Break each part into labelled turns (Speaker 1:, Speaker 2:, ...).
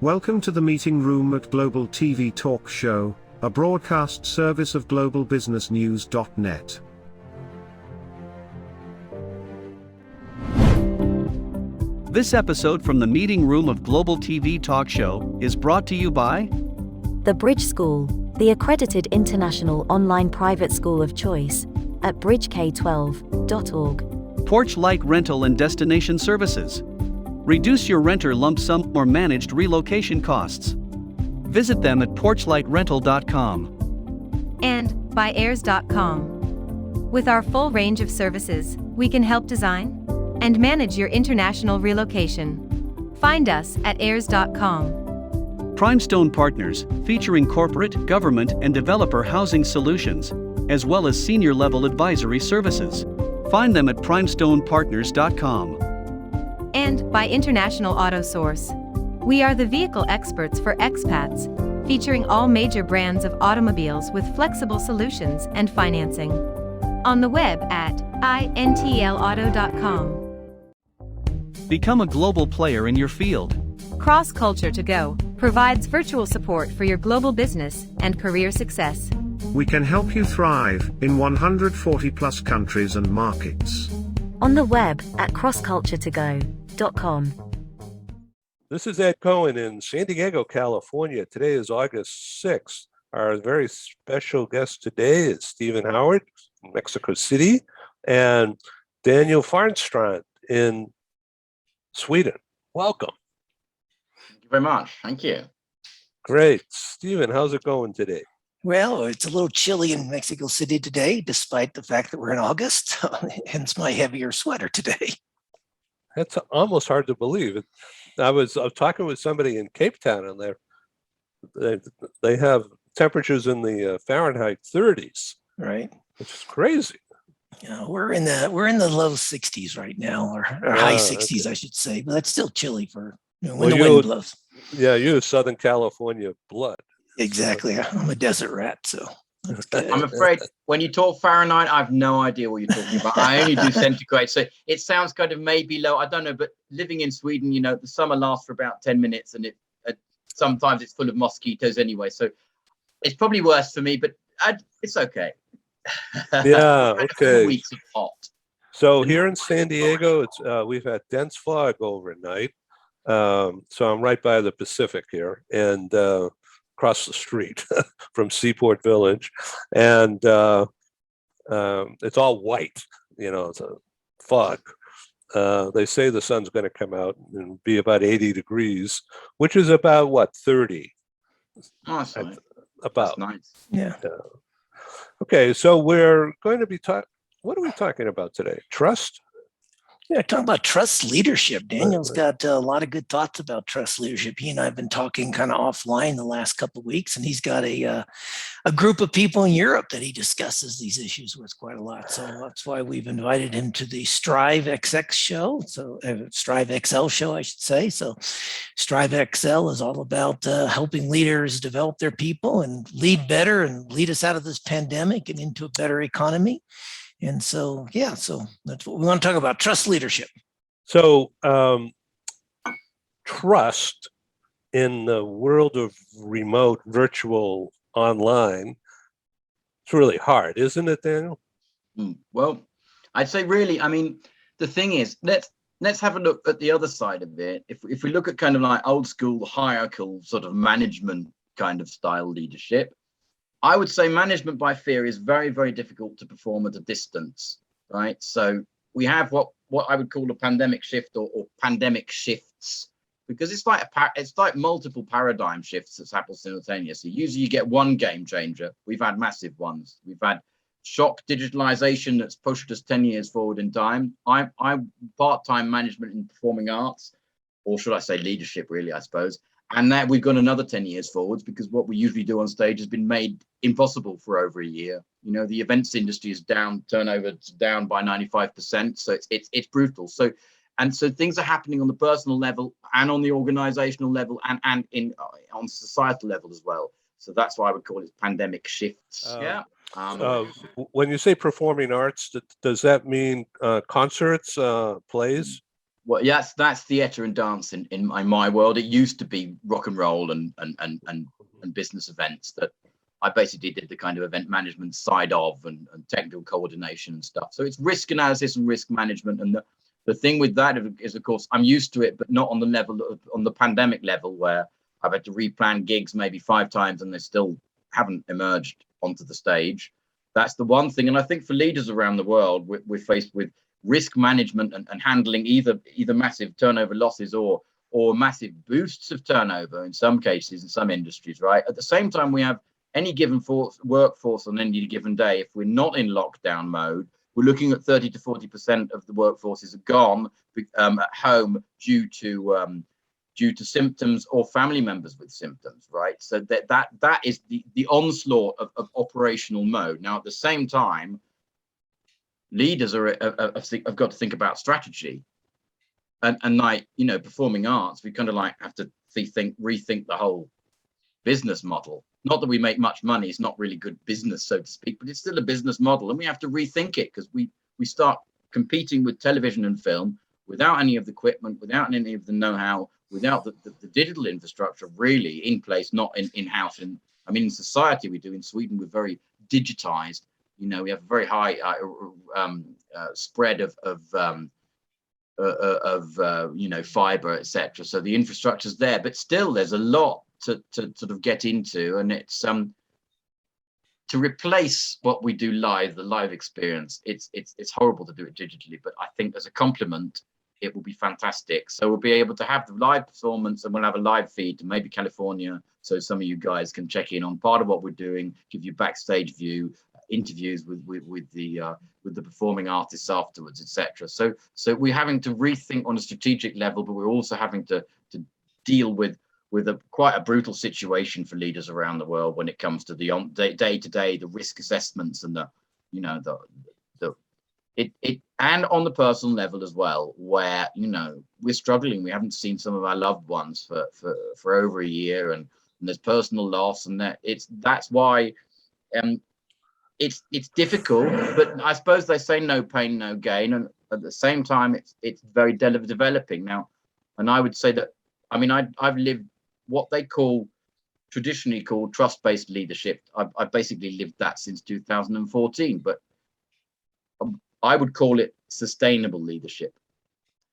Speaker 1: Welcome to the meeting room at Global TV Talk Show, a broadcast service of globalbusinessnews.net.
Speaker 2: This episode from the meeting room of Global TV Talk Show is brought to you by
Speaker 3: The Bridge School, the accredited international online private school of choice, at bridgek12.org.
Speaker 2: Porch Light Rental and Destination Services. Reduce your renter lump sum or managed relocation costs. Visit them at porchlightrental.com.
Speaker 4: And by airs.com. With our full range of services, we can help design and manage your international relocation. Find us at airs.com.
Speaker 2: Primestone Partners, featuring corporate, government, and developer housing solutions, as well as senior-level advisory services. Find them at primestonepartners.com.
Speaker 4: And by International Auto Source. We are the vehicle experts for expats, featuring all major brands of automobiles with flexible solutions and financing. On the web at intlauto.com.
Speaker 2: Become a global player in your field.
Speaker 4: Cross Culture to Go provides virtual support for your global business and career success.
Speaker 1: We can help you thrive in 140 plus countries and markets.
Speaker 3: On the web at crossculturetogo.com.
Speaker 5: This is Ed Cohen in San Diego, California. Today is August 6th. Our very special guest today is Stephen Howard in Mexico City and Daniel Färnstrand in Sweden. Welcome.
Speaker 6: Thank you very much. Thank you.
Speaker 5: Great. Stephen, how's it going today?
Speaker 7: Well, it's a little chilly in Mexico City today, despite the fact that we're in August, hence my heavier sweater today.
Speaker 5: That's almost hard to believe. I was talking with somebody in Cape Town, and they have temperatures in the Fahrenheit 30s,
Speaker 7: right?
Speaker 5: Which is crazy.
Speaker 7: Yeah, we're in the low 60s right now, or high 60s, okay. I should say, but that's still chilly for when the wind blows.
Speaker 5: Yeah, you Southern California blood.
Speaker 7: Exactly. I'm a desert rat, so that's good.
Speaker 6: I'm afraid when you talk Fahrenheit, I have no idea what you're talking about. I only do centigrade, so it sounds kind of maybe low. I don't know, but living in Sweden, the summer lasts for about 10 minutes, and sometimes it's full of mosquitoes anyway. So it's probably worse for me, but it's okay.
Speaker 5: Yeah, okay.
Speaker 6: Weeks of hot.
Speaker 5: So here in San Diego, we've had dense fog overnight. So I'm right by the Pacific here, and across the street from Seaport Village, and it's all white, it's a fog. They say the sun's going to come out and be about 80 degrees, which is about 30.
Speaker 6: Awesome.
Speaker 5: About.
Speaker 6: That's nice.
Speaker 7: Yeah.
Speaker 5: Okay, so we're going to be what are we talking about today? Trust?
Speaker 7: Yeah, talking about trust leadership. Daniel's got a lot of good thoughts about trust leadership. He and I have been talking kind of offline the last couple of weeks, and he's got a group of people in Europe that he discusses these issues with quite a lot. So that's why we've invited him to the Strive XX show. So Strive XL show, I should say. So Strive XL is all about helping leaders develop their people and lead better and lead us out of this pandemic and into a better economy. And so, so that's what we want to talk about, trust leadership.
Speaker 5: So trust in the world of remote, virtual, online, it's really hard, isn't it, Daniel?
Speaker 6: Well, I'd say really, the thing is, let's have a look at the other side of it. If we look at kind of like old school hierarchical sort of management kind of style leadership, I would say management by fear is very, very difficult to perform at a distance, right? So we have what I would call a pandemic shift or pandemic shifts, because it's like multiple paradigm shifts that's happened simultaneously. Usually you get one game changer. We've had massive ones. We've had shock digitalization that's pushed us 10 years forward in time. I'm part-time management in performing arts, or should I say leadership, really, I suppose. And that we've gone another 10 years forwards because what we usually do on stage has been made impossible for over a year. The events industry is down, turnover down by 95%. So it's brutal. So things are happening on the personal level and on the organizational level and on societal level as well. So that's why I would call it pandemic shifts.
Speaker 5: When you say performing arts, does that mean concerts, plays?
Speaker 6: Well, yes, that's theatre and dance in my world. It used to be rock and roll and business events that I basically did the kind of event management side of and technical coordination and stuff. So it's risk analysis and risk management. And the thing with that is, of course, I'm used to it, but not on the level on the pandemic level where I've had to replan gigs maybe 5 times and they still haven't emerged onto the stage. That's the one thing. And I think for leaders around the world, we're faced with risk management and handling either massive turnover losses or massive boosts of turnover in some cases, in some industries, right? At the same time, we have any given workforce on any given day. If we're not in lockdown mode, we're looking at 30 to 40% of the workforce is gone at home due to symptoms or family members with symptoms, right? So that is the onslaught of operational mode. Now, at the same time, leaders have got to think about strategy, and like, you know, performing arts, we kind of like have to rethink the whole business model. Not that we make much money; it's not really good business, so to speak, but it's still a business model, and we have to rethink it because we start competing with television and film without any of the equipment, without any of the know-how, without the digital infrastructure really in place, not in-house. I mean, in society we do. In Sweden, we're very digitized. You know, we have a very high spread of you know, fiber, etc. So the infrastructure's there, but still there's a lot to sort of get into, and it's to replace what we do live, the live experience. It's horrible to do it digitally, but I think as a complement, it will be fantastic. So we'll be able to have the live performance, and we'll have a live feed to maybe California, so some of you guys can check in on part of what we're doing, give you backstage view, interviews with the performing artists afterwards, etc. So we're having to rethink on a strategic level, but we're also having to deal with quite a brutal situation for leaders around the world when it comes to the day-to-day, the risk assessments and and on the personal level as well, where, you know, we're struggling. We haven't seen some of our loved ones for over a year, and there's personal loss, and that's why it's difficult. But I suppose they say no pain, no gain, and at the same time, it's very developing now. And I would say that, I mean, I've lived what they traditionally called trust-based leadership. I've basically lived that since 2014, but I would call it sustainable leadership.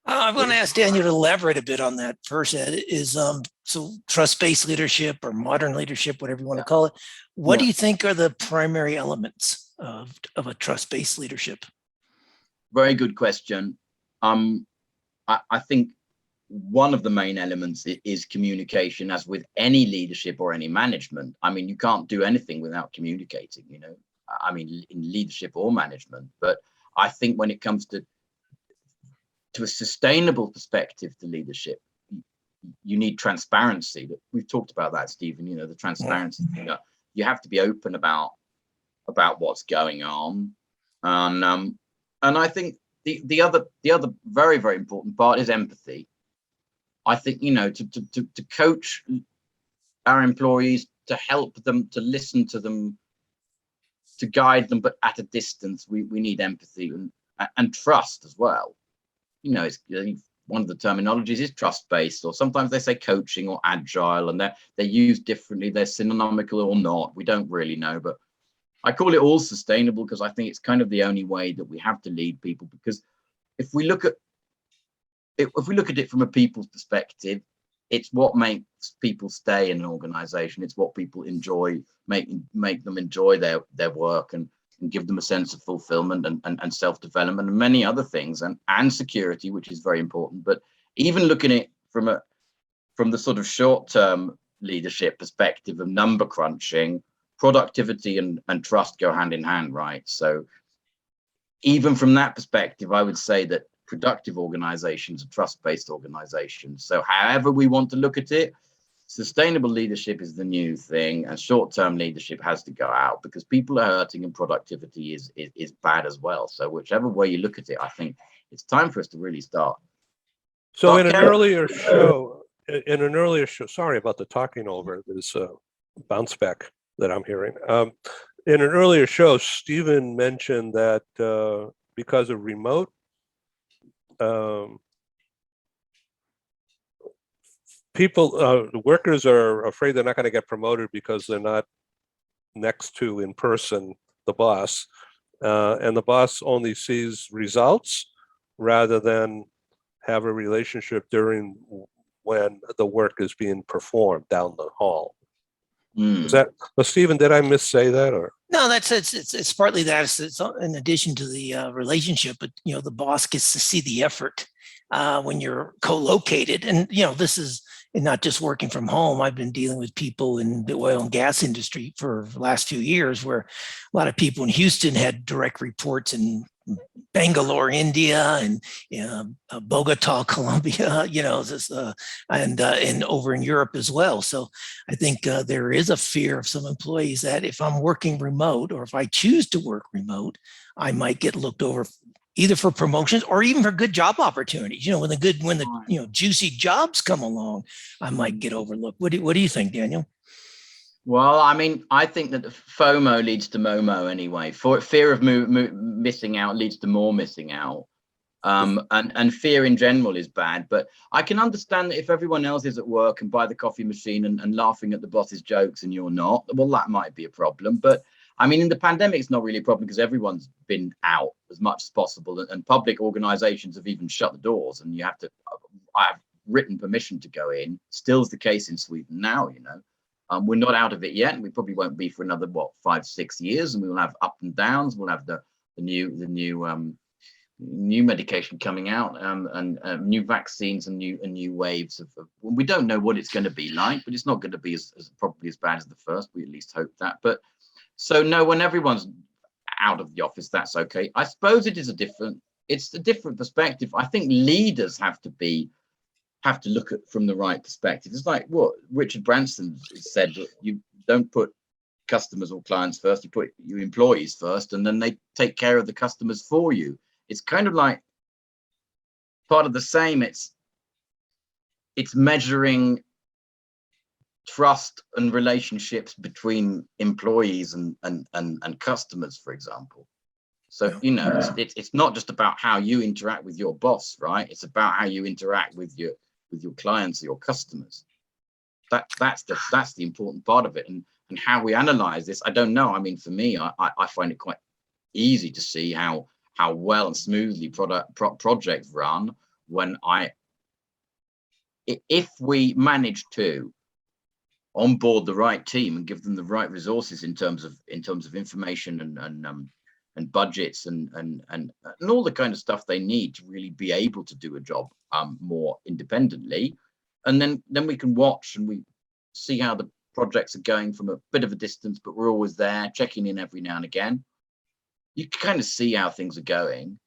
Speaker 7: I'm going to ask Daniel to elaborate a bit on that. First, Ed, is so trust-based leadership or modern leadership, whatever you want to call it. What do you think are the primary elements of a trust-based leadership?
Speaker 6: Very good question. I think one of the main elements is communication, as with any leadership or any management. I mean, you can't do anything without communicating, you know, I mean, in leadership or management. But I think when it comes to a sustainable perspective to leadership, you need transparency. We've talked about that, Stephen, you know, the transparency thing. You have to be open about what's going on. And I think the other very, very important part is empathy. I think, you know, to coach our employees, to help them, to listen to them, to guide them, but at a distance, we need empathy and trust as well. You know, one of the terminologies is trust-based, or sometimes they say coaching or agile, and they're used differently. They're synonymical or not. We don't really know, but I call it all sustainable because I think it's kind of the only way that we have to lead people. Because if we look at it from a people's perspective, it's what makes people stay in an organization. It's what people enjoy, make them enjoy their work and give them a sense of fulfillment and self-development and many other things, and security, which is very important. But even looking at it from the sort of short-term leadership perspective of number crunching, productivity and trust go hand in hand, right? So even from that perspective, I would say that productive organizations are trust-based organizations. So however we want to look at it, sustainable leadership is the new thing, and short-term leadership has to go out because people are hurting and productivity is bad as well. So whichever way you look at it, I think it's time for us to really start.
Speaker 5: So in an earlier show, sorry about the talking over, there's a bounce back that I'm hearing. In an earlier show, Stephen mentioned that because of remote the workers are afraid they're not going to get promoted because they're not next to in person the boss, and the boss only sees results rather than have a relationship during when the work is being performed down the hall. Is that, well, Stephen, did I missay that, or?
Speaker 7: No, it's partly that. It's in addition to the relationship, but the boss gets to see the effort when you're co-located, and this is not just working from home. I've been dealing with people in the oil and gas industry for the last few years, where a lot of people in Houston had direct reports in Bangalore, India, and Bogota, Colombia, and over in Europe as well. So I think there is a fear of some employees that if I'm working remote, or if I choose to work remote, I might get looked over either for promotions or even for good job opportunities. When the juicy jobs come along, I might get overlooked. What do you think, Daniel?
Speaker 6: Well, I mean, I think that FOMO leads to MOMO anyway. Fear of missing out leads to more missing out. And fear in general is bad. But I can understand that if everyone else is at work and by the coffee machine and laughing at the boss's jokes and you're not, well, that might be a problem. But I mean, in the pandemic, it's not really a problem because everyone's been out as much as possible. And public organizations have even shut the doors, and I have written permission to go in. Still is the case in Sweden now, We're not out of it yet, and we probably won't be for another 5-6 years, and we will have up and downs. We'll have the new medication coming out, and new vaccines and new waves of. We don't know what it's going to be like, but it's not going to be as probably as bad as the first. We at least hope that. But so no, when everyone's out of the office, that's okay. I suppose it's a different perspective. I think leaders have to look at from the right perspective. It's like what Richard Branson said, that you don't put customers or clients first, you put your employees first, and then they take care of the customers for you. It's kind of like part of the same. It's measuring trust and relationships between employees and customers, for example. So, it's not just about how you interact with your boss, right? It's about how you interact with your clients, your customers. That's the important part of it. And how we analyze this, I don't know. I mean, for me, I find it quite easy to see how well and smoothly projects run if we manage to onboard the right team and give them the right resources in terms of information and budgets and all the kind of stuff they need to really be able to do a job more independently. And then we can watch and we see how the projects are going from a bit of a distance, but we're always there checking in every now and again. You can kind of see how things are going.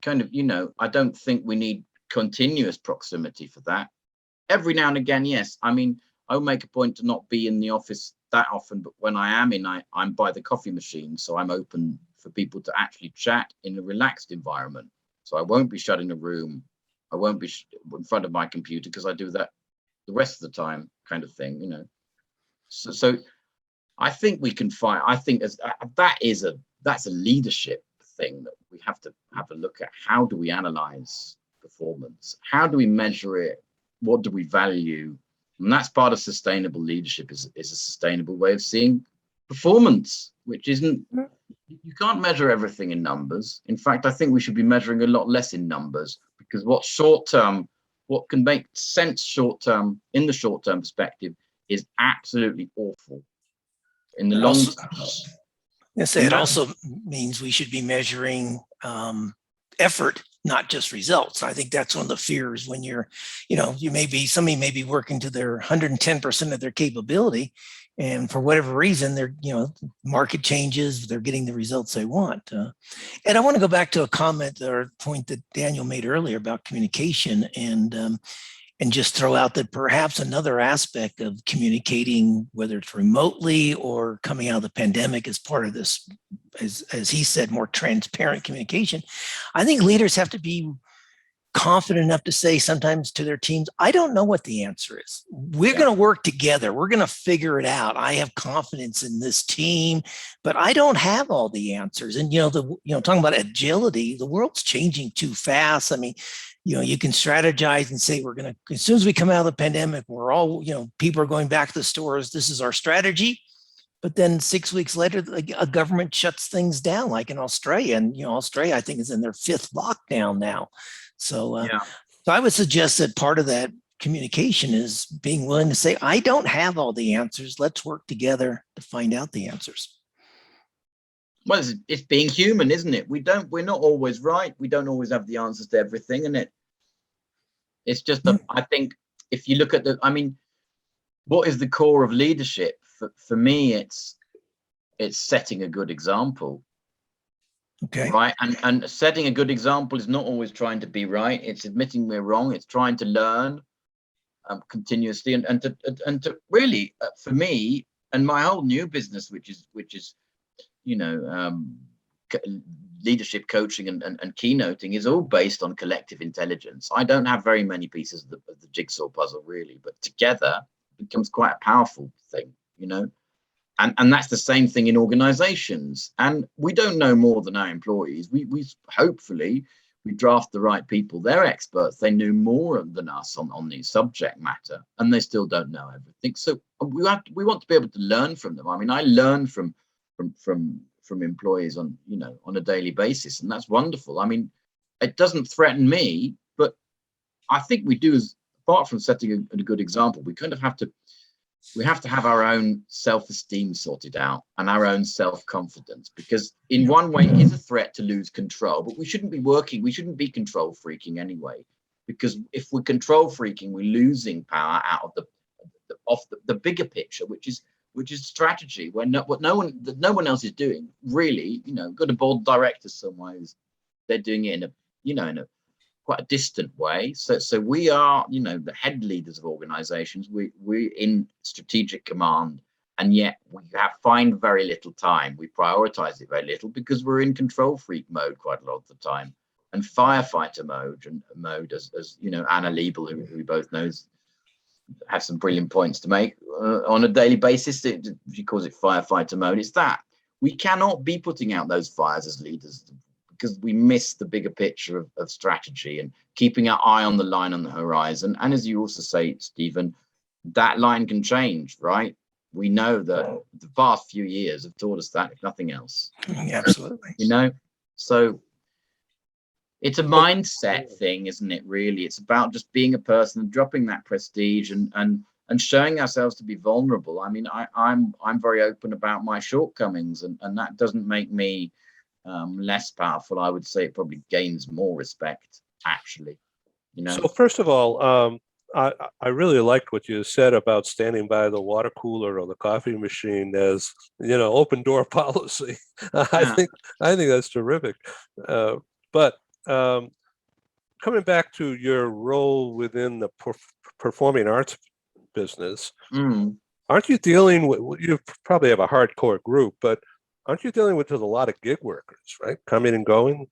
Speaker 6: I don't think we need continuous proximity for that. Every now and again, yes. I mean, I'll make a point to not be in the office that often, but when I am in, I'm by the coffee machine, so I'm open for people to actually chat in a relaxed environment. So I won't be shut in a room. I won't be in front of my computer because I do that the rest of the time, kind of thing, So I think we can find. I think that's a leadership thing that we have to have a look at. How do we analyze performance? How do we measure it? What do we value? And that's part of sustainable leadership, is a sustainable way of seeing performance, which isn't, you can't measure everything in numbers. In fact, I think we should be measuring a lot less in numbers, because what can make sense in the short term perspective is absolutely awful in the long term.
Speaker 7: It also means we should be measuring effort, not just results. I think that's one of the fears when somebody may be working to their 110% of their capability, and for whatever reason, they're, market changes, they're getting the results they want. And I want to go back to a comment or point that Daniel made earlier about communication, and just throw out that perhaps another aspect of communicating, whether it's remotely or coming out of the pandemic as part of this, as he said, more transparent communication. I think leaders have to be confident enough to say sometimes to their teams, I don't know what the answer is. We're going to work together. We're going to figure it out. I have confidence in this team, but I don't have all the answers. And, talking about agility, the world's changing too fast. I mean, you can strategize and say, as soon as we come out of the pandemic, we're all, people are going back to the stores. This is our strategy. But then 6 weeks later, a government shuts things down, like in Australia. And, Australia, I think, is in their 5th lockdown now. So I would suggest that part of that communication is being willing to say, I don't have all the answers. Let's work together to find out the answers.
Speaker 6: Well, it's being human, isn't it? We're not always right. We don't always have the answers to everything. And it's just, I think if you look at what is the core of leadership? For me, it's setting a good example.
Speaker 7: Okay.
Speaker 6: Right. And setting a good example is not always trying to be right. It's admitting we're wrong. It's trying to learn continuously and to really, for me, and my whole new business, which is leadership coaching and keynoting, is all based on collective intelligence. I don't have very many pieces of the jigsaw puzzle, really, but together it becomes quite a powerful thing, And that's the same thing in organizations. And we don't know more than our employees. We hopefully we draft the right people. They're experts. They know more than us on the subject matter, and they still don't know everything. So we want to be able to learn from them. I mean, I learn from employees on a daily basis, and that's wonderful. I mean, it doesn't threaten me, but I think we do, apart from setting a good example, we kind of have to have our own self-esteem sorted out and our own self-confidence, because in one way it is a threat to lose control, but we shouldn't be control freaking anyway, because if we're control freaking, we're losing power out of the bigger picture, which is strategy, where no one else is doing, really. Got a board of directors somewhere, they're doing it in a quite a distant way. So we are, the head leaders of organizations. We're in strategic command, and yet we find very little time. We prioritize it very little because we're in control freak mode quite a lot of the time, and firefighter mode, as Anna Liebel, who we both know, has some brilliant points to make on a daily basis. She calls it firefighter mode. It's that we cannot be putting out those fires as leaders, because we miss the bigger picture of strategy and keeping our eye on the line on the horizon. And as you also say, Stephen, that line can change, right? We know that the past few years have taught us that, if nothing else.
Speaker 7: Absolutely.
Speaker 6: So it's a mindset thing, isn't it, really? It's about just being a person, dropping that prestige and showing ourselves to be vulnerable. I mean, I'm very open about my shortcomings, and that doesn't make me less powerful. I would say it probably gains more respect, actually.
Speaker 5: So first of all, I really liked what you said about standing by the water cooler or the coffee machine as open door policy. I think that's terrific. But coming back to your role within the performing arts business, aren't you dealing with? You probably have a hardcore group, but aren't you dealing with a lot of gig workers, right? Coming and going?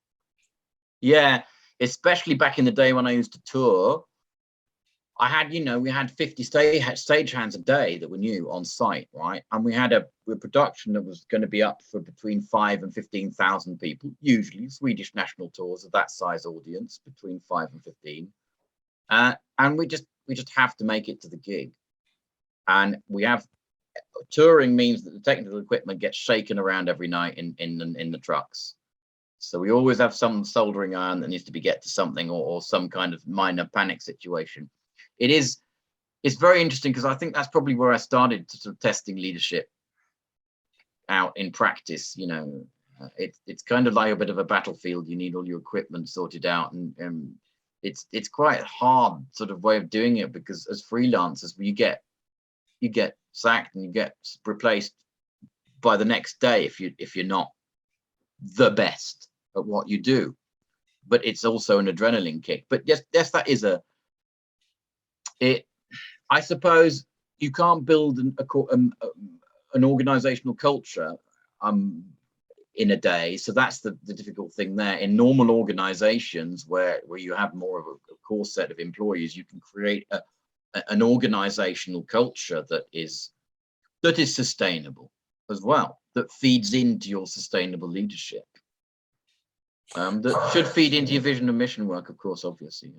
Speaker 6: Yeah, especially back in the day when I used to tour. I had, we had 50 stage hands a day that were new on site, right? And we had a production that was going to be up for between 5,000 and 15,000 people, usually Swedish national tours of that size audience, between 5 and 15. And we just have to make it to the gig. And touring means that the technical equipment gets shaken around every night in the trucks. So we always have some soldering iron that needs to be get to something, or some kind of minor panic situation. It's very interesting, because I think that's probably where I started to sort of testing leadership out in practice. It's kind of like a bit of a battlefield. You need all your equipment sorted out, and it's quite a hard sort of way of doing it, because as freelancers, you get sacked and you get replaced by the next day if you're not the best at what you do. But it's also an adrenaline kick. But yes, that is I suppose you can't build an organizational culture in a day. So that's the difficult thing there. In normal organizations where you have more of a core set of employees, you can create an organizational culture that is sustainable as well, that feeds into your sustainable leadership. That should feed into your vision and mission work, of course, obviously.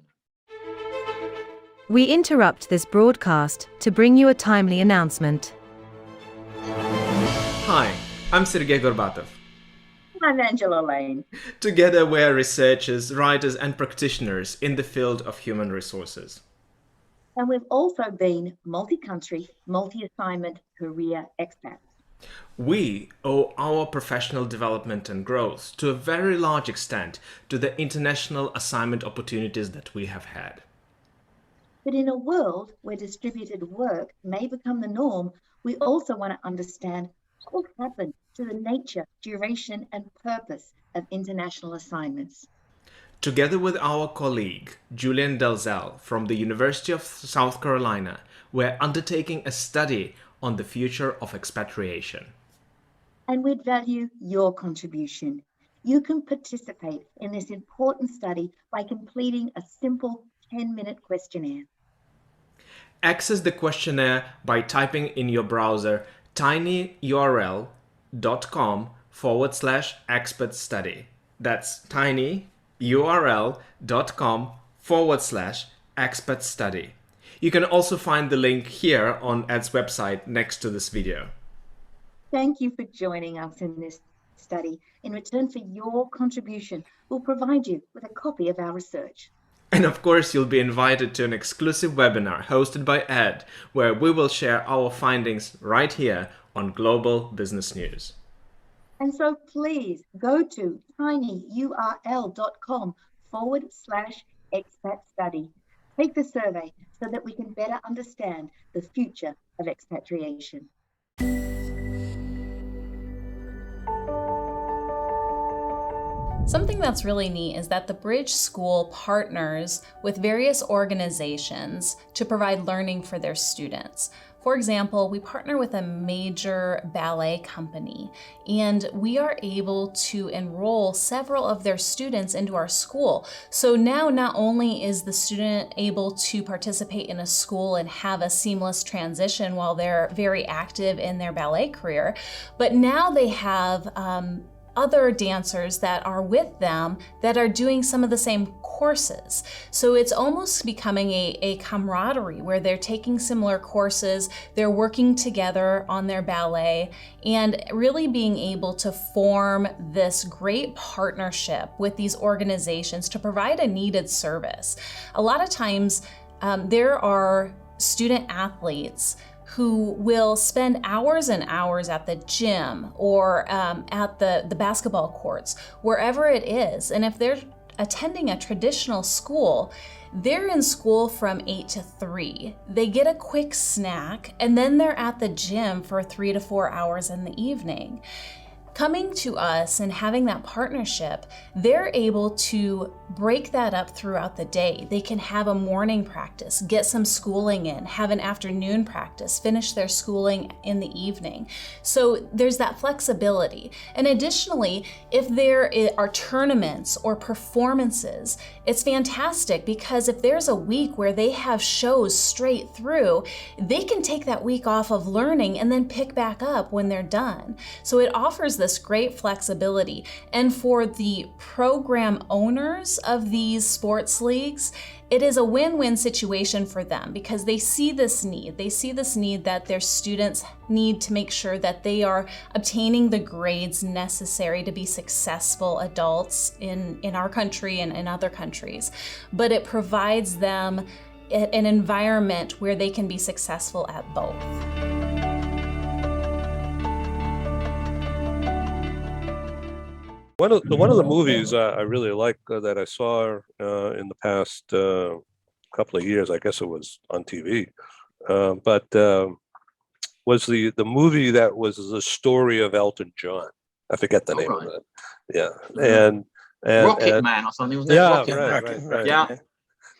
Speaker 4: We interrupt this broadcast to bring you a timely announcement.
Speaker 8: Hi, I'm Sergei Gorbatov.
Speaker 9: I'm Angela Lane.
Speaker 8: Together we're researchers, writers and practitioners in the field of human resources.
Speaker 9: And we've also been multi-country, multi-assignment career expats.
Speaker 8: We owe our professional development and growth to a very large extent to the international assignment opportunities that we have had.
Speaker 9: But in a world where distributed work may become the norm, we also want to understand what will happen to the nature, duration, and purpose of international assignments.
Speaker 8: Together with our colleague, Julian Dalzell from the University of South Carolina, we're undertaking a study on the future of expatriation.
Speaker 9: And we'd value your contribution. You can participate in this important study by completing a simple 10-minute questionnaire.
Speaker 8: Access the questionnaire by typing in your browser tinyurl.com/expert study. That's tinyurl.com/expert study. You can also find the link here on Ed's website next to this video.
Speaker 9: Thank you for joining us in this study. In return for your contribution, we'll provide you with a copy of our research.
Speaker 8: And of course, you'll be invited to an exclusive webinar hosted by Ed, where we will share our findings right here on Global Business News.
Speaker 9: And so please go to tinyurl.com/expat study. Take the survey so that we can better understand the future of expatriation.
Speaker 10: Something that's really neat is that the Bridge School partners with various organizations to provide learning for their students. For example, we partner with a major ballet company, and we are able to enroll several of their students into our school. So now not only is the student able to participate in a school and have a seamless transition while they're very active in their ballet career, but now they have other dancers that are with them that are doing some of the same courses. So it's almost becoming a camaraderie where they're taking similar courses, they're working together on their ballet, and really being able to form this great partnership with these organizations to provide a needed service. A lot of times there are student athletes who will spend hours and hours at the gym or at the basketball courts, wherever it is. And if they're attending a traditional school, they're in school from 8 to 3. They get a quick snack, and then they're at the gym for 3 to 4 hours in the evening. Coming to us and having that partnership, they're able to break that up throughout the day. They can have a morning practice, get some schooling in, have an afternoon practice, finish their schooling in the evening. So there's that flexibility. And additionally, if there are tournaments or performances, it's fantastic because if there's a week where they have shows straight through, they can take that week off of learning and then pick back up when they're done. So it offers this great flexibility. And for the program owners of these sports leagues, it is a win-win situation for them because they see this need. They see this need that their students need to make sure that they are obtaining the grades necessary to be successful adults in our country and in other countries. But it provides them an environment where they can be successful at both.
Speaker 5: One of the movies I really like that I saw in the past couple of years, I guess it was on TV, but was the movie that was the story of Elton John. I forget the name of it. Yeah, and
Speaker 6: Rocket Man or something. Wasn't it?
Speaker 5: Yeah,
Speaker 6: Rocket
Speaker 5: right.
Speaker 6: Yeah.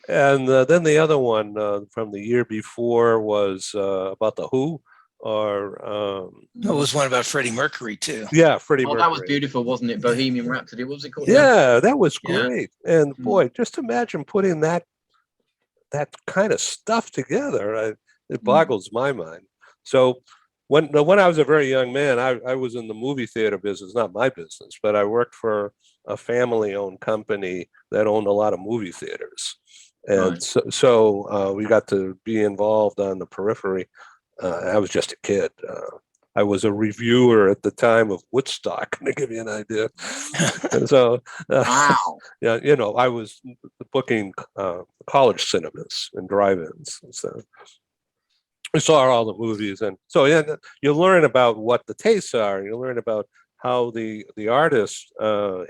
Speaker 5: And then the other one from the year before was about the Who. or
Speaker 7: There was one about Freddie Mercury too.
Speaker 5: yeah, Freddie
Speaker 6: Oh,
Speaker 5: Mercury.
Speaker 6: that was beautiful, wasn't it? Bohemian Rhapsody. What was it called?
Speaker 5: Yeah, that was
Speaker 6: Yeah.
Speaker 5: great. And boy, just imagine putting that kind of stuff together. It boggles my mind. So when I was a very young man, I was in the movie theater business, not my business, but I worked for a family-owned company that owned a lot of movie theaters. And so we got to be involved on the periphery. I was just a kid. I was a reviewer at the time of Woodstock, to give you an idea. And so,
Speaker 6: Wow.
Speaker 5: yeah, I was booking college cinemas and drive-ins. So we saw all the movies, and so you learn about what the tastes are. You learn about how the artists,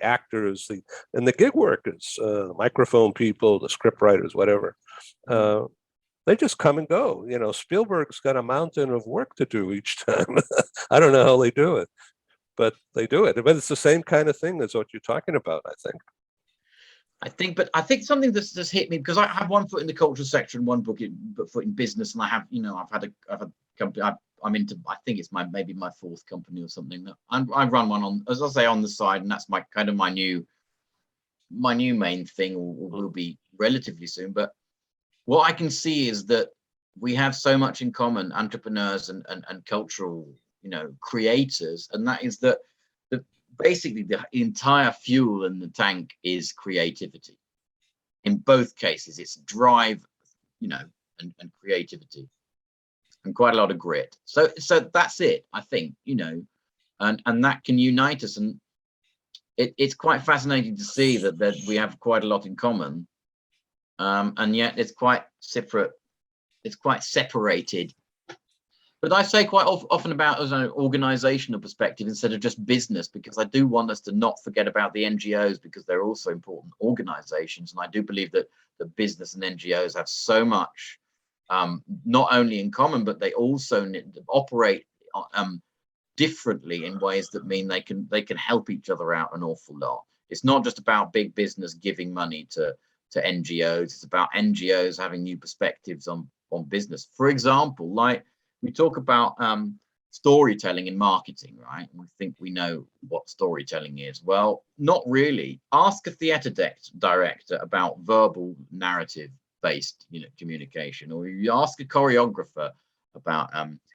Speaker 5: actors, and the gig workers, microphone people, the script writers, whatever, they just come and go. Spielberg's got a mountain of work to do each time. I don't know how they do it, but they do it. But it's the same kind of thing as what you're talking about, I think.
Speaker 6: But I think something that's hit me, because I have one foot in the cultural sector and one foot in business, and I have, I've had a company. I'm into. I think it's maybe my fourth company or something. I run one on, as I say, on the side, and that's my new main thing, or will be relatively soon. But what I can see is that we have so much in common, entrepreneurs and cultural, creators, and that is that basically the entire fuel in the tank is creativity. In both cases, it's drive, and creativity, and quite a lot of grit. So that's it, I think, and that can unite us. And it's quite fascinating to see that we have quite a lot in common, and yet it's quite separate. It's quite separated. But I say quite often about as an organizational perspective instead of just business, because I do want us to not forget about the NGOs, because they're also important organizations. And I do believe that the business and NGOs have so much, not only in common, but they also operate differently in ways that mean they can help each other out an awful lot. It's not just about big business giving money to NGOs. It's about NGOs having new perspectives on business. For example, like, we talk about storytelling in marketing, right? And we think we know what storytelling is. Well, not really. Ask a theater director about verbal narrative-based, communication, or you ask a choreographer about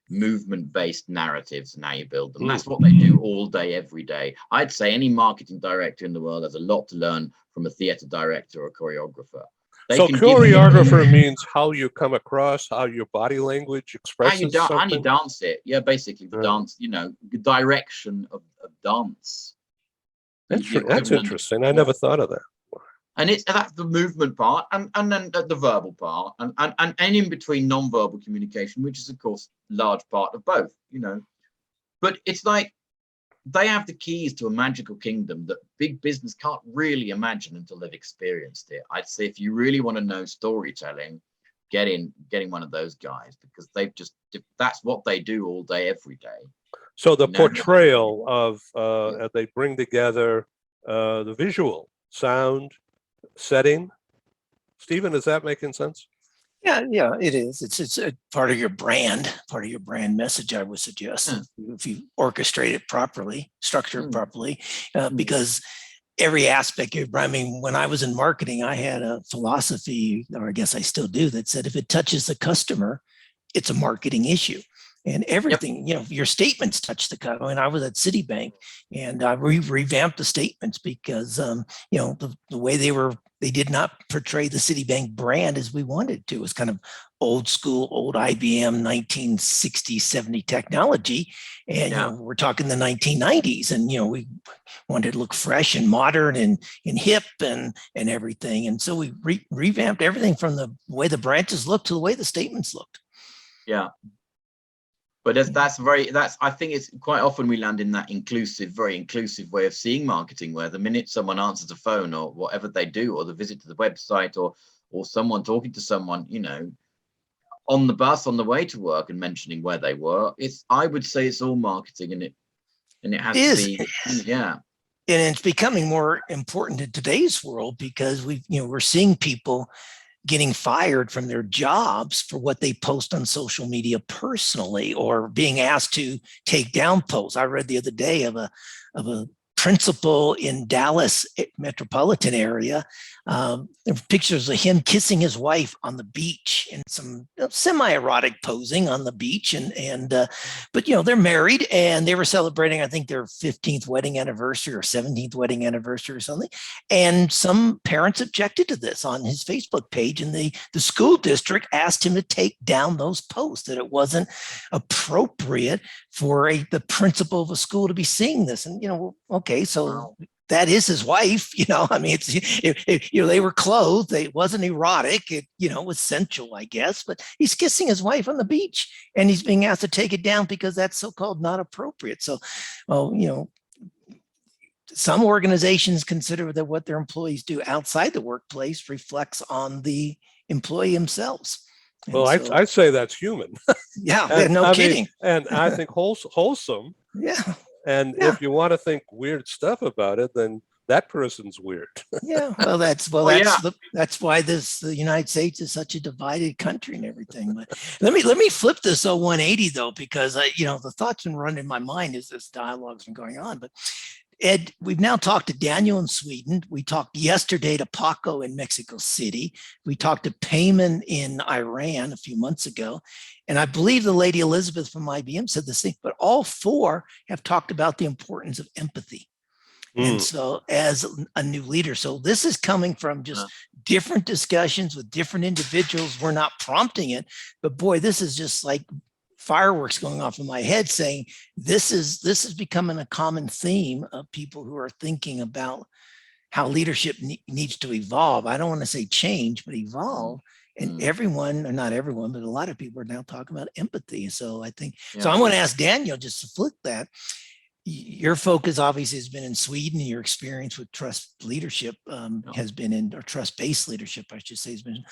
Speaker 6: movement-based narratives and how you build them. That's what they do all day, every day. I'd say any marketing director in the world has a lot to learn from a theater director or a choreographer.
Speaker 5: So choreographer means how you come across, how your body language expresses something.
Speaker 6: How you dance it. Yeah, basically the dance, the direction of dance.
Speaker 5: That's interesting. I never thought of that.
Speaker 6: And that's the movement part, and then the verbal part, and in between non-verbal communication, which is of course a large part of both, But it's like they have the keys to a magical kingdom that big business can't really imagine until they've experienced it. I'd say if you really want to know storytelling, getting one of those guys, because that's what they do all day, every day.
Speaker 5: So the portrayal of they bring together the visual, sound, setting. Stephen, is that making sense?
Speaker 7: Yeah, it is. It's a part of your brand message, I would suggest, if you orchestrate it properly, structure it properly, because every aspect of, when I was in marketing, I had a philosophy, or I guess I still do, that said, if it touches the customer, it's a marketing issue. And everything, your statements touch the customer. And I was at Citibank, and I revamped the statements because, the way they did not portray the Citibank brand as we wanted to. It was kind of old school, old IBM 1960, 70 technology. And we're talking the 1990s, and we wanted to look fresh and modern and hip and everything. And so we revamped everything from the way the branches looked to the way the statements looked.
Speaker 6: Yeah. But I think it's quite often we land in that very inclusive way of seeing marketing, where the minute someone answers the phone or whatever they do, or the visit to the website, or someone talking to someone, on the bus on the way to work and mentioning where they were, I would say it's all marketing, and it has to be, yeah.
Speaker 7: And it's becoming more important in today's world, because we're seeing people getting fired from their jobs for what they post on social media personally, or being asked to take down posts. I read the other day of a principal in Dallas metropolitan area. There were pictures of him kissing his wife on the beach and some semi-erotic posing on the beach. But they're married and they were celebrating, I think, their 15th wedding anniversary or 17th wedding anniversary or something. And some parents objected to this on his Facebook page, and the school district asked him to take down those posts, that it wasn't appropriate for the principal of a school to be seeing this. And, okay, so that is his wife, I mean, they were clothed, it wasn't erotic, it was sensual, I guess, but he's kissing his wife on the beach and he's being asked to take it down because that's so-called not appropriate. So, some organizations consider that what their employees do outside the workplace reflects on the employee themselves.
Speaker 5: Well, I'd say that's human.
Speaker 7: Yeah, no kidding.
Speaker 5: And I think wholesome.
Speaker 7: Yeah.
Speaker 5: And if you want to think weird stuff about it, then that person's weird.
Speaker 7: Yeah, that's why the United States is such a divided country and everything. But let me flip this 180 though, because the thoughts been running in my mind as this dialogue's been going on. But Ed, we've now talked to Daniel in Sweden. We talked yesterday to Paco in Mexico City. We talked to Payman in Iran a few months ago. And I believe the lady Elizabeth from IBM said the same, but all four have talked about the importance of empathy. And so as a new leader, so this is coming from just different discussions with different individuals. We're not prompting it, but boy, this is just like fireworks going off in my head saying this is becoming a common theme of people who are thinking about how leadership needs to evolve. I don't want to say change, but evolve. And everyone, or not everyone, but a lot of people are now talking about empathy. So I think, so I'm going to ask Daniel just to flip that. Your focus obviously has been in Sweden. Your experience with trust leadership has been in, or trust-based leadership, I should say, has been.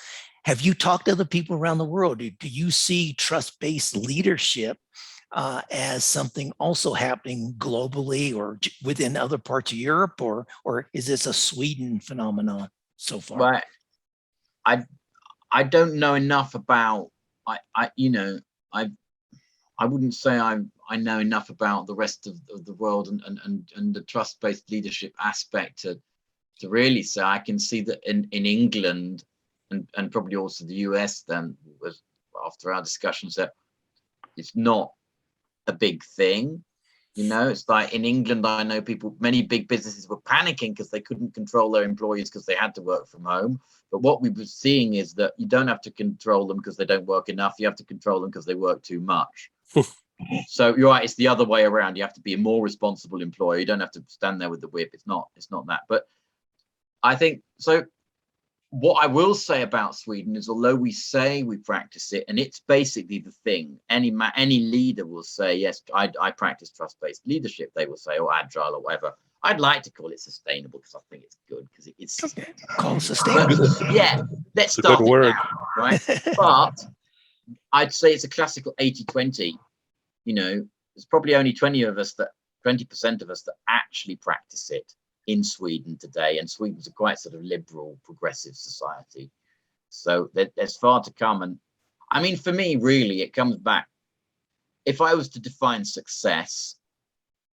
Speaker 7: Have you talked to other people around the world? Do you see trust-based leadership as something also happening globally or within other parts of Europe, or is this a Sweden phenomenon so far?
Speaker 6: Well, I don't know enough about. I wouldn't say I know enough about the rest of the world and the trust-based leadership aspect to really say. I can see that in England and probably also the US then, was after our discussions, that it's not a big thing. It's like in England, I know many big businesses were panicking because they couldn't control their employees because they had to work from home. But what we were seeing is that you don't have to control them because they don't work enough. You have to control them because they work too much. So you're right, it's the other way around. You have to be a more responsible employer. You don't have to stand there with the whip. It's not that. But I think so. What I will say about Sweden is, although we say we practice it, and it's basically the thing, any leader will say, yes, I practice trust-based leadership. They will say, or agile or whatever. I'd like to call it sustainable because I think it's good, because it's
Speaker 7: okay. Call it sustainable.
Speaker 6: Yeah, let's start it now, right? But I'd say it's a classical 80-20. There's probably only 20% of us that actually practice it in Sweden today, and Sweden's a quite sort of liberal, progressive society. So there's far to come. And I mean, for me, really, it comes back. If I was to define success,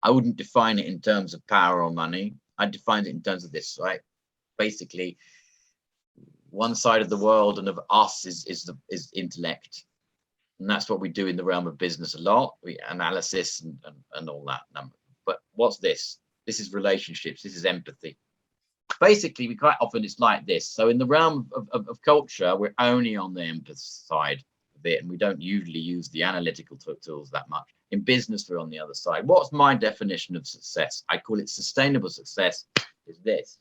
Speaker 6: I wouldn't define it in terms of power or money. I'd define it in terms of this, right? Basically, one side of the world and of us is intellect. And that's what we do in the realm of business a lot, analysis and all that. But what's this? This is relationships. This is empathy. Basically, we quite often, it's like this. So in the realm of culture, we're only on the empathy side of it, and we don't usually use the analytical tools that much. In business, we're on the other side. What's my definition of success? I call it sustainable success. Is this.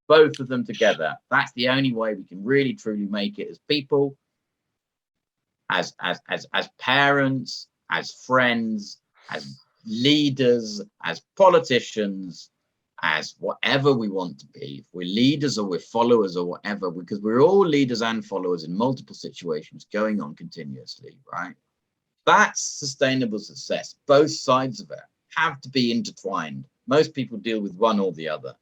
Speaker 6: Both of them together. That's the only way we can really truly make it as people, as parents, as friends, as leaders, as politicians, as whatever we want to be. If we're leaders or we're followers or whatever, because we're all leaders and followers in multiple situations going on continuously, right? That's sustainable success. Both sides of it have to be intertwined. Most people deal with one or the other.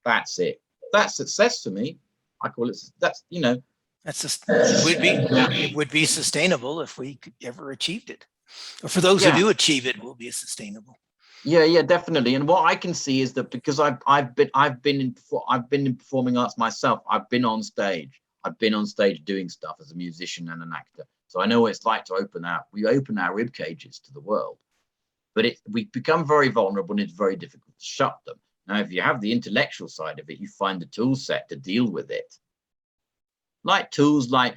Speaker 6: That's it. That's success for me. I call it, that's, you know.
Speaker 7: That's just, it would be sustainable if we could ever achieved it. Or for those who do achieve it, will be sustainable.
Speaker 6: Yeah, definitely. And what I can see is that because I've been in performing arts myself. I've been on stage doing stuff as a musician and an actor. So I know what it's like to open our rib cages to the world. But we become very vulnerable, and it's very difficult to shut them. Now, if you have the intellectual side of it, you find the tool set to deal with it. Like tools like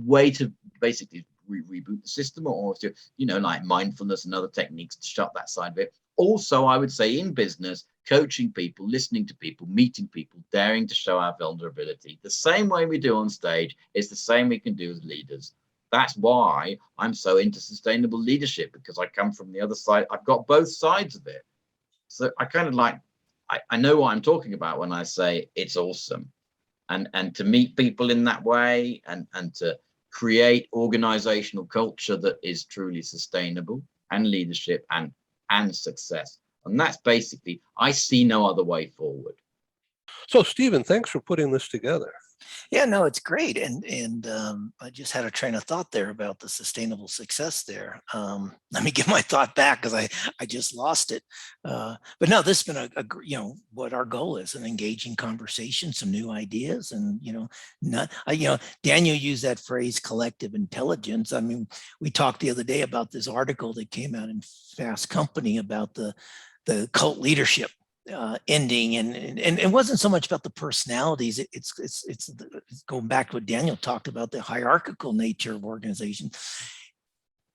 Speaker 6: way to basically reboot the system, or to, you know, like mindfulness and other techniques to shut that side of it. Also, I would say in business, coaching people, listening to people, meeting people, daring to show our vulnerability. The same way we do on stage is the same we can do as leaders. That's why I'm so into sustainable leadership, because I come from the other side. I've got both sides of it. So I kind of like, I know what I'm talking about when I say it's awesome. And to meet people in that way, and to create organizational culture that is truly sustainable, and leadership and success. And that's basically, I see no other way forward.
Speaker 5: So Stephen, thanks for putting this together.
Speaker 7: Yeah, no, it's great. And I just had a train of thought there about the sustainable success there. Let me get my thought back, because I just lost it. But no, this has been a you know, what our goal is, an engaging conversation, some new ideas. And, you know, Daniel used that phrase, collective intelligence. I mean, we talked the other day about this article that came out in Fast Company about the cult leadership ending, and it wasn't so much about the personalities. It's going back to what Daniel talked about, the hierarchical nature of organization.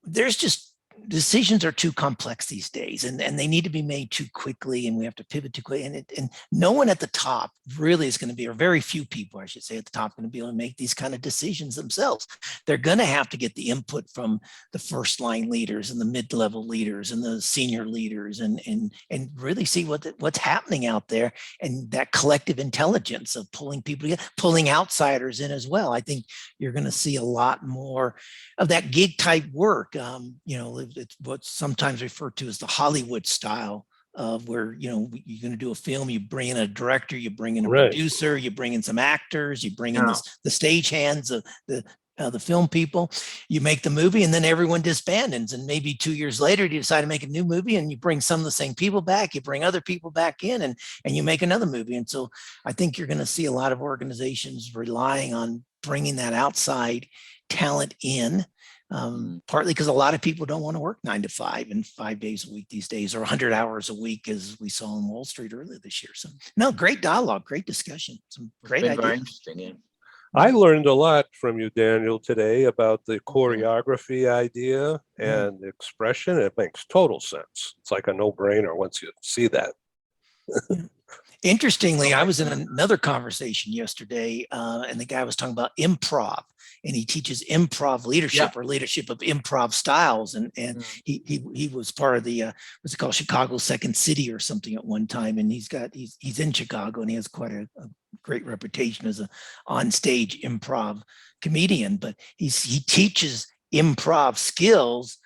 Speaker 7: There's just, decisions are too complex these days, and they need to be made too quickly, and we have to pivot too quickly. And no one at the top really is going to be, or very few people, I should say, at the top going to be able to make these kind of decisions themselves. They're going to have to get the input from the first line leaders and the mid-level leaders and the senior leaders, and really see what's happening out there, and that collective intelligence of pulling people together, pulling outsiders in as well. I think you're going to see a lot more of that gig type work. You know, it's what's sometimes referred to as the Hollywood style of where, you know, you're going to do a film, you bring in a director, you bring in a producer, you bring in some actors, you bring in the stage hands of the film people, you make the movie, and then everyone disbands. And maybe 2 years later, you decide to make a new movie, and you bring some of the same people back, you bring other people back in, and you make another movie. And so I think you're going to see a lot of organizations relying on bringing that outside talent in. Partly because a lot of people don't want to work 9 to 5 and 5 days a week these days, or 100 hours a week, as we saw on Wall Street earlier this year. So no, great dialogue, great discussion, some great ideas.
Speaker 6: Very interesting. Yeah.
Speaker 5: I learned a lot from you, Daniel, today about the choreography idea and expression. It makes total sense. It's like a no-brainer once you see that.
Speaker 7: Interestingly, I was in another conversation yesterday, and the guy was talking about improv, and he teaches improv leadership, or leadership of improv styles. And he was part of the what's it called, Chicago Second City or something at one time. And he's in Chicago, and he has quite a great reputation as an on-stage improv comedian. But he teaches improv skills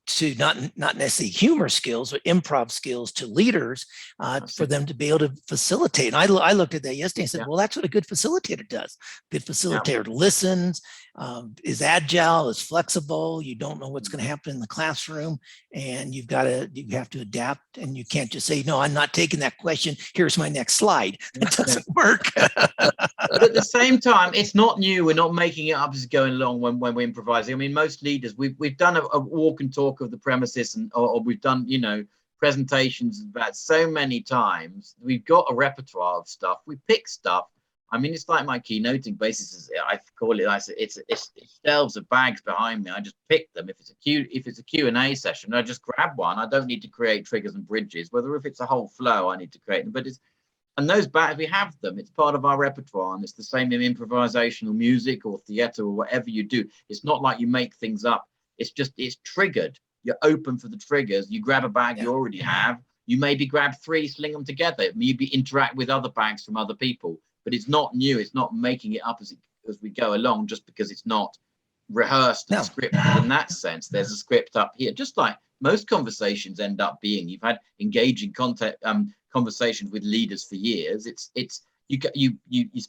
Speaker 7: to not necessarily humor skills, but improv skills to leaders, for them to be able to facilitate. And I looked at that yesterday and said, well, that's what a good facilitator does. Good facilitator listens, is agile, is flexible. You don't know what's going to happen in the classroom, and you have to adapt, and you can't just say, no, I'm not taking that question. Here's my next slide. It doesn't work.
Speaker 6: But at the same time, it's not new. We're not making it up as going along when we're improvising. I mean, most leaders, we've done a walk and talk of the premises, or we've done, you know, presentations about so many times. We've got a repertoire of stuff. We pick stuff. I mean, it's like my keynoting basis. I call it. It's shelves of bags behind me. I just pick them. If it's a Q&A session, I just grab one. I don't need to create triggers and bridges. Whether if it's a whole flow, I need to create them. But and those bags, we have them. It's part of our repertoire, and it's the same in improvisational music or theatre or whatever you do. It's not like you make things up. It's triggered. You're open for the triggers. You grab a bag you already have. You maybe grab 3, sling them together. Maybe interact with other bags from other people. But it's not new. It's not making it up as we go along, just because it's not rehearsed and scripted in that sense. There's a script up here, just like most conversations end up being. You've had engaging conversations with leaders for years. you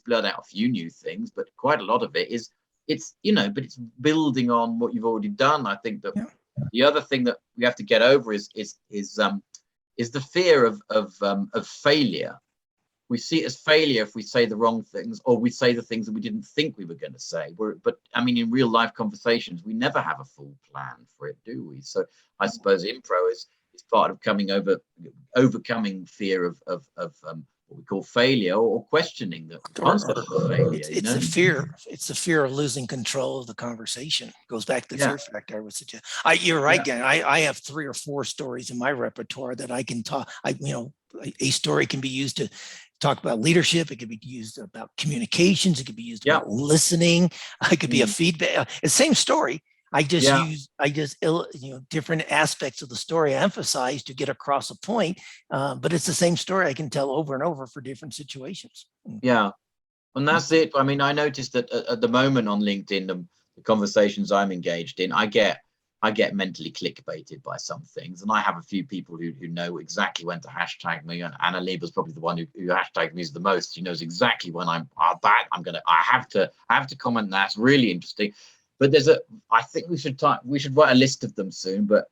Speaker 6: blurt out a few new things, but quite a lot of it is it's but it's building on what you've already done. I think that the other thing that we have to get over is the fear of failure. We see it as failure if we say the wrong things, or we say the things that we didn't think we were going to say. But I mean, in real life conversations, we never have a full plan for it, do we? So I suppose impro is part of overcoming fear of what we call failure, or questioning the concept of failure.
Speaker 7: It's the fear. It's the fear of losing control of the conversation. It goes back to the fear factor. I would suggest. You're right, Dan. I have 3 or 4 stories in my repertoire that I can talk. A story can be used to talk about leadership. It could be used about communications. It could be used about listening. It could be a feedback. It's the same story. I just different aspects of the story I emphasize to get across a point. But it's the same story I can tell over and over for different situations.
Speaker 6: Yeah. And that's it. I mean, I noticed that at the moment on LinkedIn, the conversations I'm engaged in, I get mentally clickbaited by some things, and I have a few people who know exactly when to hashtag me. And Anna Lieber's probably the one who hashtags me the most. She knows exactly when I have to comment. That's really interesting. But I think we should write a list of them soon. But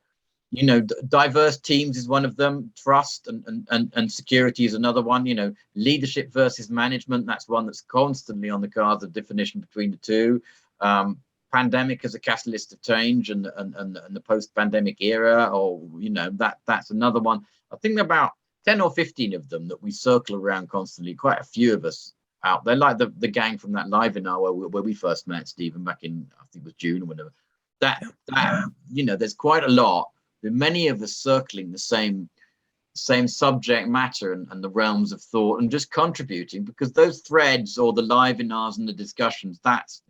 Speaker 6: diverse teams is one of them. Trust and security is another one. Leadership versus management. That's one that's constantly on the cards. The definition between the two. Pandemic as a catalyst of change, and the post-pandemic era, or that's another one. I think about 10 or 15 of them that we circle around constantly. Quite a few of us out there, like the gang from that live in where we first met, Stephen, back in, I think it was June or whatever. That there's quite a lot. Many of us circling the same subject matter and the realms of thought, and just contributing, because those threads or the live inars and the discussions, that's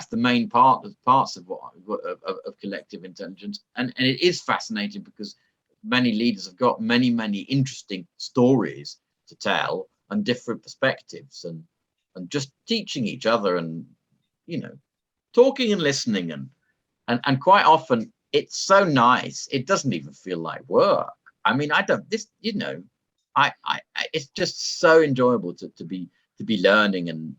Speaker 6: the main parts of of collective intelligence. And it is fascinating because many leaders have got many interesting stories to tell and different perspectives, and just teaching each other, and talking and listening, and quite often it's so nice it doesn't even feel like work. I mean, it's just so enjoyable to be learning and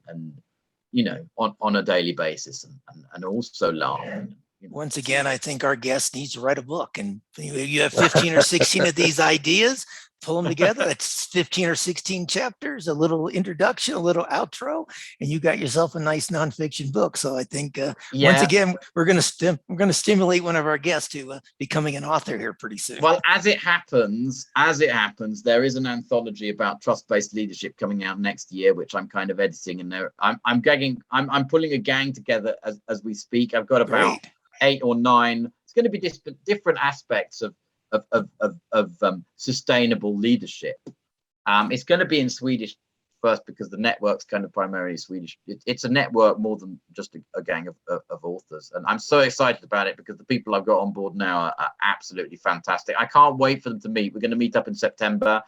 Speaker 6: on a daily basis, and also laughing.
Speaker 7: Once again, I think our guest needs to write a book, and you have 15 or 16 of these ideas, pull them together. That's 15 or 16 chapters, a little introduction, a little outro, and you got yourself a nice nonfiction book. So I think once again, we're going to stimulate one of our guests to becoming an author here pretty soon.
Speaker 6: Well, as it happens, there is an anthology about trust-based leadership coming out next year, which I'm kind of editing, and I'm pulling a gang together as we speak. I've got about 8 or 9. It's going to be different aspects of sustainable leadership. It's going to be in Swedish first, because the network's kind of primarily Swedish. It's a network more than just a gang of authors, and I'm so excited about it because the people I've got on board now are absolutely fantastic. I can't wait for them to meet. We're going to meet up in September,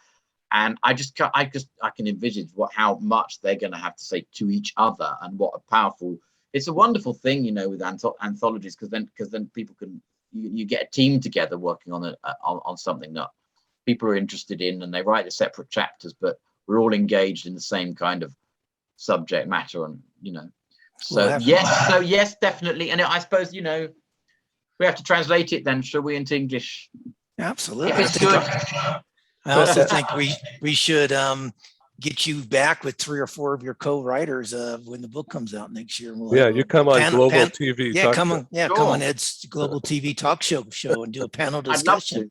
Speaker 6: and I can envisage how much they're going to have to say to each other, and what a powerful. It's a wonderful thing, with anthologies, because then people can. You get a team together working on something that people are interested in, and they write the separate chapters, but we're all engaged in the same kind of subject matter, and yes, definitely. And I suppose we have to translate it then, shall we, into English?
Speaker 7: Absolutely.
Speaker 6: If it's good.
Speaker 7: I also think we should get you back with 3 or 4 of your co-writers when the book comes out next year.
Speaker 5: You come on Global TV.
Speaker 7: Come on Ed's Global TV talk show and do a panel discussion.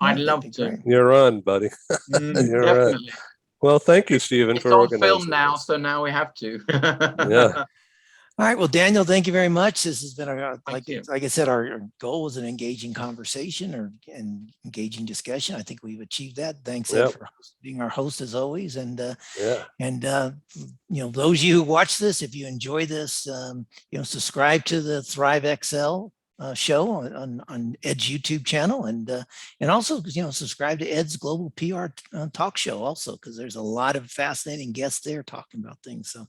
Speaker 6: I'd love to.
Speaker 5: You're on, buddy. You're definitely on. Well, thank you, Stephen, for organizing.
Speaker 6: It's on film now, so now we have to.
Speaker 5: Yeah.
Speaker 7: All right. Well, Daniel, thank you very much. This has been, like I said, our goal was an engaging conversation and engaging discussion. I think we've achieved that. Thanks, Ed, for being our host as always. And those of you who watch this, if you enjoy this, subscribe to the Thrive XL show on Ed's YouTube channel, and also subscribe to Ed's Global PR talk show also, because there's a lot of fascinating guests there talking about things. So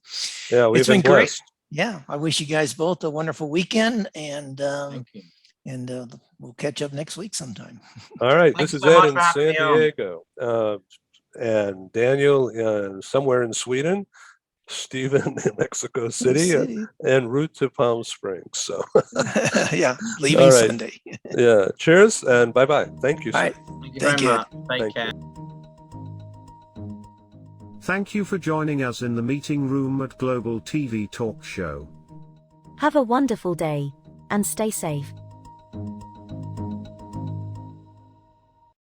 Speaker 5: it's been
Speaker 7: great.
Speaker 5: Blessed.
Speaker 7: Yeah, I wish you guys both a wonderful weekend, and we'll catch up next week sometime.
Speaker 5: All right, this is Ed in San Diego. and Daniel somewhere in Sweden, Stephen in Mexico City, and route to Palm Springs. So
Speaker 7: yeah, leaving
Speaker 5: all right.
Speaker 7: Sunday.
Speaker 5: Yeah. Cheers and bye-bye. Thank you,
Speaker 7: All
Speaker 5: sir.
Speaker 7: right.
Speaker 6: Thank you
Speaker 7: Thank
Speaker 6: very
Speaker 7: you.
Speaker 6: much. Take
Speaker 5: Thank
Speaker 6: care.
Speaker 1: Thank you for joining us in the meeting room at Global TV Talk Show.
Speaker 3: Have a wonderful day, and stay safe.